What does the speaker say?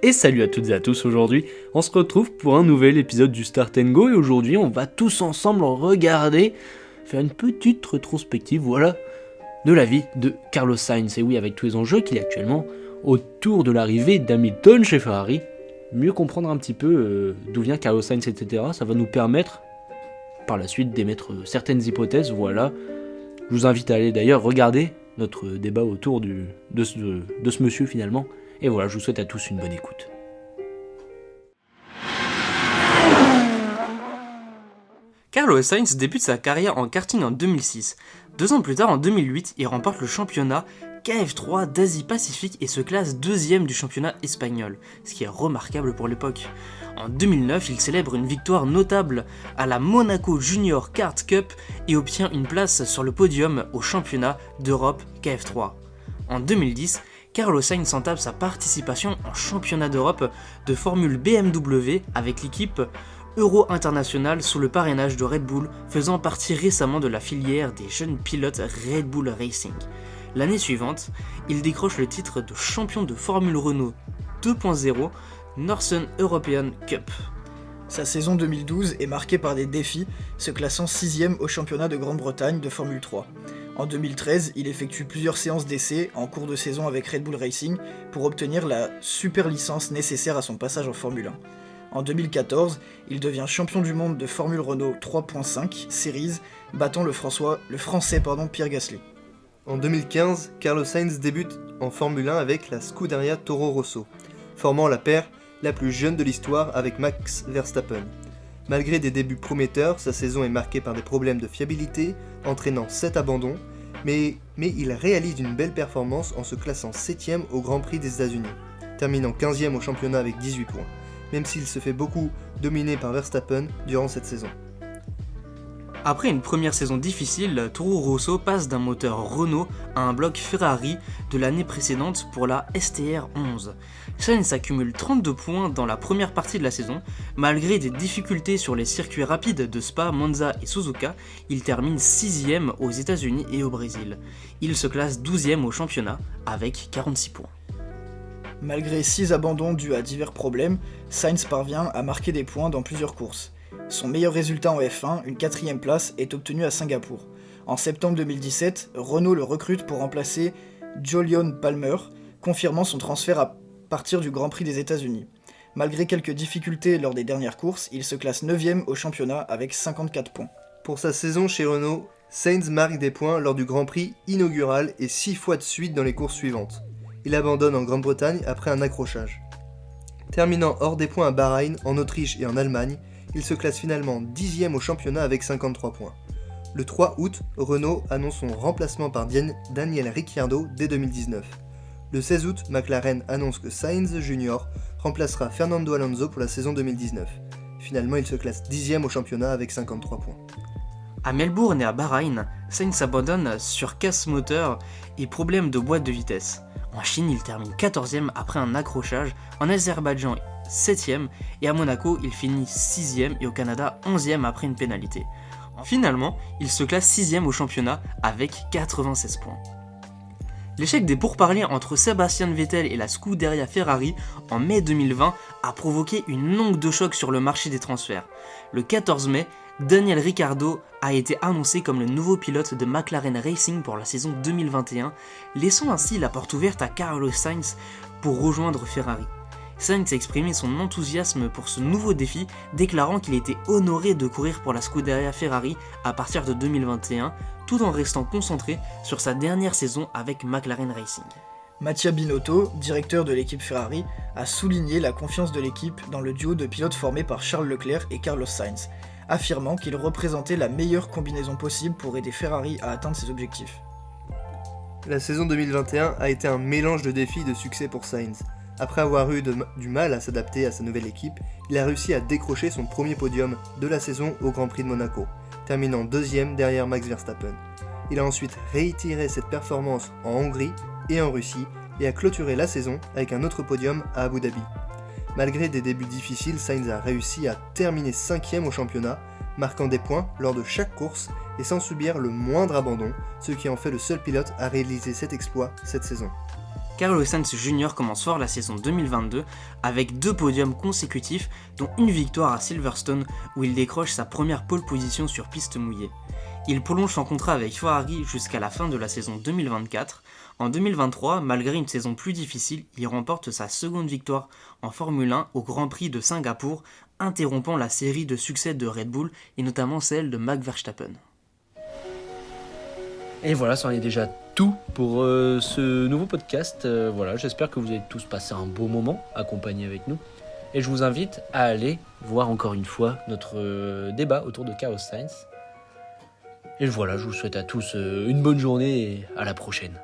Et salut à toutes et à tous, aujourd'hui on se retrouve pour un nouvel épisode du Start & Go et aujourd'hui on va tous ensemble regarder, faire une petite rétrospective, voilà, de la vie de Carlos Sainz. Et oui, avec tous les enjeux qu'il y a actuellement autour de l'arrivée d'Hamilton chez Ferrari, mieux comprendre un petit peu d'où vient Carlos Sainz, etc. Ça va nous permettre par la suite d'émettre certaines hypothèses, voilà. Je vous invite à aller d'ailleurs regarder notre débat autour de ce monsieur finalement. Et voilà, je vous souhaite à tous une bonne écoute. Carlos Sainz débute sa carrière en karting en 2006. 2 ans plus tard, en 2008, il remporte le championnat KF3 d'Asie-Pacifique et se classe 2ème du championnat espagnol, ce qui est remarquable pour l'époque. En 2009, il célèbre une victoire notable à la Monaco Junior Kart Cup et obtient une place sur le podium au championnat d'Europe KF3. En 2010, Carlos Sainz entame sa participation en championnat d'Europe de Formule BMW avec l'équipe Euro International sous le parrainage de Red Bull, faisant partie récemment de la filière des jeunes pilotes Red Bull Racing. L'année suivante, il décroche le titre de champion de Formule Renault 2.0 Northern European Cup. Sa saison 2012 est marquée par des défis, se classant 6ème au championnat de Grande-Bretagne de Formule 3. En 2013, il effectue plusieurs séances d'essai en cours de saison avec Red Bull Racing pour obtenir la super licence nécessaire à son passage en Formule 1. En 2014, il devient champion du monde de Formule Renault 3.5 Series, battant le français Pierre Gasly. En 2015, Carlos Sainz débute en Formule 1 avec la Scuderia Toro Rosso, formant la paire la plus jeune de l'histoire avec Max Verstappen. Malgré des débuts prometteurs, sa saison est marquée par des problèmes de fiabilité, entraînant 7 abandons, mais il réalise une belle performance en se classant 7ème au Grand Prix des États-Unis, terminant 15ème au championnat avec 18 points, même s'il se fait beaucoup dominer par Verstappen durant cette saison. Après une première saison difficile, Toro Rosso passe d'un moteur Renault à un bloc Ferrari de l'année précédente pour la STR 11. Sainz accumule 32 points dans la première partie de la saison. Malgré des difficultés sur les circuits rapides de Spa, Monza et Suzuka, il termine 6ème aux États-Unis et au Brésil. Il se classe 12ème au championnat avec 46 points. Malgré 6 abandons dus à divers problèmes, Sainz parvient à marquer des points dans plusieurs courses. Son meilleur résultat en F1, une 4ème place, est obtenu à Singapour. En septembre 2017, Renault le recrute pour remplacer Jolyon Palmer, confirmant son transfert à partir du Grand Prix des États-Unis. Malgré quelques difficultés lors des dernières courses, il se classe 9ème au championnat avec 54 points. Pour sa saison chez Renault, Sainz marque des points lors du Grand Prix inaugural et 6 fois de suite dans les courses suivantes. Il abandonne en Grande-Bretagne après un accrochage. Terminant hors des points à Bahreïn, en Autriche et en Allemagne, il se classe finalement 10ème au championnat avec 53 points. Le 3 août, Renault annonce son remplacement par Daniel Ricciardo dès 2019. Le 16 août, McLaren annonce que Sainz Jr. remplacera Fernando Alonso pour la saison 2019. Finalement, il se classe 10ème au championnat avec 53 points. À Melbourne et à Bahreïn, Sainz abandonne sur casse moteur et problème de boîte de vitesse. En Chine, il termine 14ème après un accrochage, en Azerbaïdjan 7ème et à Monaco, il finit 6ème et au Canada 11ème après une pénalité. Finalement, il se classe 6ème au championnat avec 96 points. L'échec des pourparlers entre Sebastian Vettel et la Scuderia Ferrari en mai 2020 a provoqué une onde de choc sur le marché des transferts. Le 14 mai, Daniel Ricciardo a été annoncé comme le nouveau pilote de McLaren Racing pour la saison 2021, laissant ainsi la porte ouverte à Carlos Sainz pour rejoindre Ferrari. Sainz a exprimé son enthousiasme pour ce nouveau défi, déclarant qu'il était honoré de courir pour la Scuderia Ferrari à partir de 2021, tout en restant concentré sur sa dernière saison avec McLaren Racing. Mattia Binotto, directeur de l'équipe Ferrari, a souligné la confiance de l'équipe dans le duo de pilotes formé par Charles Leclerc et Carlos Sainz, affirmant qu'il représentait la meilleure combinaison possible pour aider Ferrari à atteindre ses objectifs. La saison 2021 a été un mélange de défis et de succès pour Sainz. Après avoir eu du mal à s'adapter à sa nouvelle équipe, il a réussi à décrocher son premier podium de la saison au Grand Prix de Monaco, terminant 2ème derrière Max Verstappen. Il a ensuite réitéré cette performance en Hongrie et en Russie et a clôturé la saison avec un autre podium à Abu Dhabi. Malgré des débuts difficiles, Sainz a réussi à terminer 5ème au championnat, marquant des points lors de chaque course et sans subir le moindre abandon, ce qui en fait le seul pilote à réaliser cet exploit cette saison. Carlos Sainz Jr. commence fort la saison 2022 avec 2 podiums consécutifs, dont une victoire à Silverstone où il décroche sa première pole position sur piste mouillée. Il prolonge son contrat avec Ferrari jusqu'à la fin de la saison 2024. En 2023, malgré une saison plus difficile, il remporte sa seconde victoire en Formule 1 au Grand Prix de Singapour, interrompant la série de succès de Red Bull et notamment celle de Max Verstappen. Et voilà, ça en est déjà tout pour ce nouveau podcast. Voilà, j'espère que vous avez tous passé un beau moment accompagné avec nous. Et je vous invite à aller voir encore une fois notre débat autour de Carlos Sainz. Et voilà, je vous souhaite à tous une bonne journée et à la prochaine.